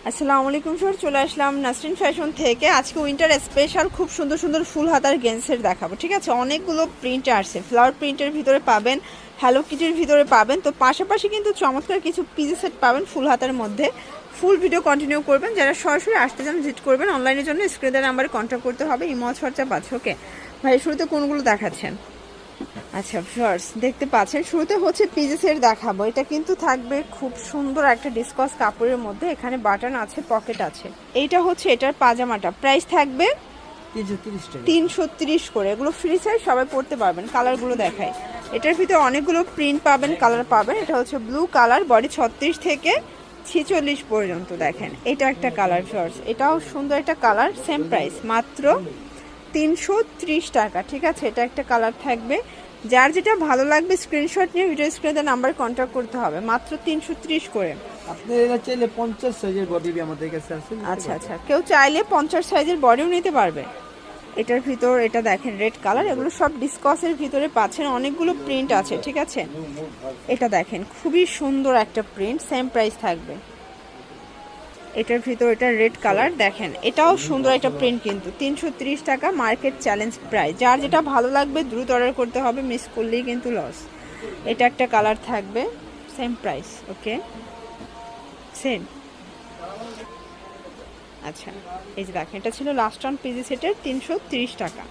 আসসালামু আলাইকুম স্যার, চলে আসলাম নাসরিন ফ্যাশন থেকে। আজকে উইন্টার স্পেশাল খুব সুন্দর সুন্দর ফুল হাতার গেন্সের দেখাবো। ঠিক আছে, অনেকগুলো প্রিন্ট আসছে, ফ্লাওয়ার প্রিন্টের ভিতরে পাবেন, হ্যালো কিটির ভিতরে পাবেন, তো পাশাপাশি কিন্তু চমৎকার কিছু পিজি সেট পাবেন ফুল হাতার মধ্যে। ফুল ভিডিও কন্টিনিউ করবেন, যারা সরাসরি আসতে চান ভিজিট করবেন। অনলাইনের জন্য স্ক্রিনের নাম্বারে কন্ট্যাক্ট করতে হবে, ইমো হোয়াটসঅ্যাপ আছে। ওকে ভাই, শুরুতে কোনগুলো দেখাচ্ছেন? আচ্ছা ফার্স দেখতে পাচ্ছেন, শুরুতে হচ্ছে পিজেসের দেখাবো। এটা কিন্তু থাকবে খুব সুন্দর একটা ডিসকাস কাপড়ের মধ্যে, এখানে বাটন আছে, পকেট আছে। এইটা হচ্ছে এটার পাজামাটা, প্রাইস থাকবে 330 করে। এগুলো ফ্রি সাইজ, সবাই পড়তে পারবেন। কালারগুলো দেখাই, এটার ভিতরে অনেকগুলো প্রিন্ট পাবেন, কালার পাবেন। এটা হচ্ছে ব্লু কালার, বডি 36 থেকে 46 পর্যন্ত। দেখেন এটা একটা কালার ফার্স, এটাও সুন্দর একটা কালার, সেম প্রাইস মাত্র 330 টাকা। ঠিক আছে, এটা একটা কালার থাকবে। যার যেটা ভালো লাগবে স্ক্রিনশট নিয়ে ভিডিও স্ক্রিনে নাম্বার কন্ট্যাক্ট করতে হবে, মাত্র 330 করে। আপনারা চাইলে 50 সাইজের বডি আমাদের কাছে আছে। আচ্ছা আচ্ছা, কেউ চাইলে 50 সাইজের বডিও নিতে পারবে। এটার ভিতর এটা দেখেন রেড কালার, এগুলো সব ডিসকাসের ভিতরে পাচ্ছেন, অনেকগুলো প্রিন্ট আছে। ঠিক আছে, এটা দেখেন খুবই সুন্দর একটা প্রিন্ট, সেম প্রাইস থাকবে। এটার ভিতর এটা রেড কালার, দেখেন এটাও সুন্দর একটা প্রিন্ট, কিন্তু 330 টাকা মার্কেট চ্যালেঞ্জ প্রাইস। যার যেটা ভালো লাগবে দ্রুত অর্ডার করতে হবে, মিস করলেই কিন্তু লস। এটা একটা কালার থাকবে, সেম প্রাইস। ওকে সেম। আচ্ছা, এই যে দেখেন এটা ছিল লাস্ট অন পিজি সেটের 330 টাকা।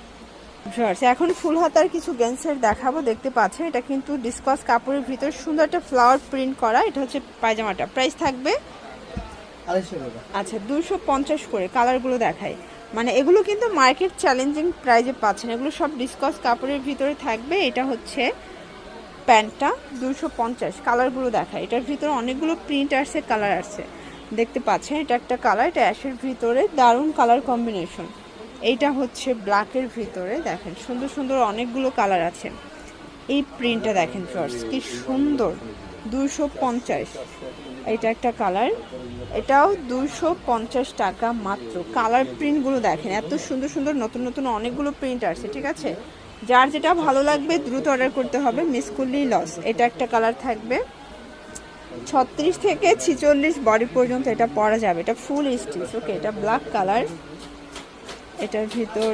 এখন ফুল হাতার কিছু গেন্সের দেখাবো। দেখতে পাচ্ছেন এটা কিন্তু ডিসকাস কাপড়ের ভিতর সুন্দর একটা ফ্লাওয়ার প্রিন্ট করা। এটা হচ্ছে পায়জামাটা, প্রাইস থাকবে আচ্ছা 250 করে। কালারগুলো দেখাই, মানে এগুলো কিন্তু মার্কেট চ্যালেঞ্জিং প্রাইজে পাচ্ছেন, এগুলো সব ডিসকাস কাপড়ের ভিতরে থাকবে। এটা হচ্ছে প্যান্টটা 250। কালারগুলো দেখাই, এটার ভিতরে অনেকগুলো প্রিন্ট আসছে, কালার আসছে। দেখতে পাচ্ছেন এটা একটা কালার, এটা অ্যাশের ভিতরে দারুণ কালার কম্বিনেশন। এইটা হচ্ছে ব্ল্যাকের ভিতরে, দেখেন সুন্দর সুন্দর অনেকগুলো কালার আছে। এই প্রিন্টটা দেখেন ফার্স্ট, কি সুন্দর, 250। এটা একটা কালার, এটাও 250 টাকা মাত্র। কালার প্রিন্টগুলো দেখেন এত সুন্দর সুন্দর, নতুন নতুন অনেকগুলো প্রিন্ট আসছে। ঠিক আছে, যার যেটা ভালো লাগবে দ্রুত অর্ডার করতে হবে, মিস করলেই লস। এটা একটা কালার থাকবে, 36 থেকে 46 বডি পর্যন্ত এটা পরা যাবে, এটা ফুল স্টিচ। ওকে, এটা ব্ল্যাক কালার, এটার ভিতর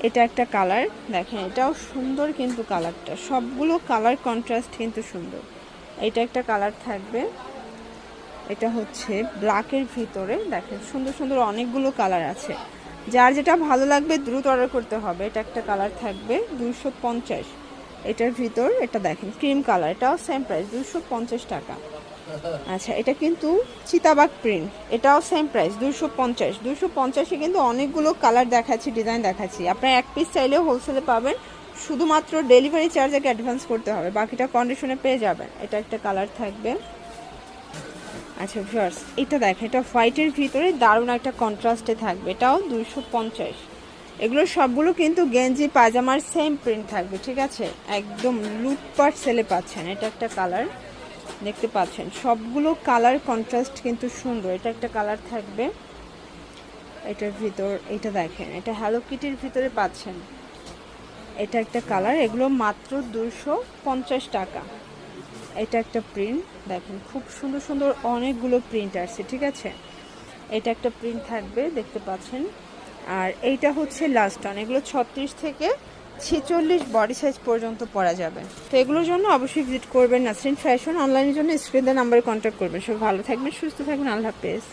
এটা একটা কালার, দেখেন এটাও সুন্দর, কিন্তু কালারটা সবগুলো কালার কন্ট্রাস্ট কিন্তু সুন্দর। এটা একটা কালার থাকবে, এটা হচ্ছে ব্ল্যাকের ভিতরে, দেখেন সুন্দর সুন্দর অনেকগুলো কালার আছে। যার যেটা ভালো লাগবে দ্রুত অর্ডার করতে হবে। এটা একটা কালার থাকবে 250। এটার ভিতর এটা দেখেন ক্রিম কালার, এটাও সেম প্রাইস 250 টাকা। আচ্ছা, এটা কিন্তু চিতাবাগ প্রিন্ট, এটাও সেম প্রাইস 250। 250-এ কিন্তু অনেকগুলো কালার দেখাচ্ছি, ডিজাইন দেখাচ্ছি। আপনার এক পিস চাইলেও হোলসেলে পাবেন, শুধুমাত্র ডেলিভারি চার্জ আগে অ্যাডভান্স করতে হবে, বাকিটা কন্ডিশনে পেয়ে যাবেন। এটা একটা কালার থাকবে। আচ্ছা ভিউয়ার্স, এটা দেখেন এটা হোয়াইটের ভিতরে দারুণ একটা কন্ট্রাস্টে থাকবে, এটাও 250। এগুলো সবগুলো কিন্তু গেঞ্জি পায়জামার সেম প্রিন্ট থাকবে। ঠিক আছে, একদম লুটপাট সেলে পাচ্ছেন। এটা একটা কালার, দেখতে পাচ্ছেন সবগুলো কালার কন্ট্রাস্ট কিন্তু সুন্দর। এটা একটা কালার থাকবে, এটার ভিতর এটা দেখেন এটা হ্যালো কিটির ভিতরে পাচ্ছেন। এটা একটা কালার, এগুলো মাত্র 250 টাকা। এটা একটা প্রিন্ট, দেখেন খুব সুন্দর সুন্দর অনেকগুলো প্রিন্ট আসছে। ঠিক আছে, এটা একটা প্রিন্ট থাকবে, দেখতে পাচ্ছেন। আর এইটা হচ্ছে লাস্ট অন, এগুলো 36 থেকে 46 বডি সাইজ পর্যন্ত পরা যাবে। তো এগুলোর জন্য অবশ্যই ভিজিট করবেন নাসরিন ফ্যাশন। অনলাইনের জন্য স্ক্রিনের নাম্বারে কন্ট্যাক্ট করবেন। সব ভালো থাকবেন, সুস্থ থাকবেন, আল্লাহ হাফেজ।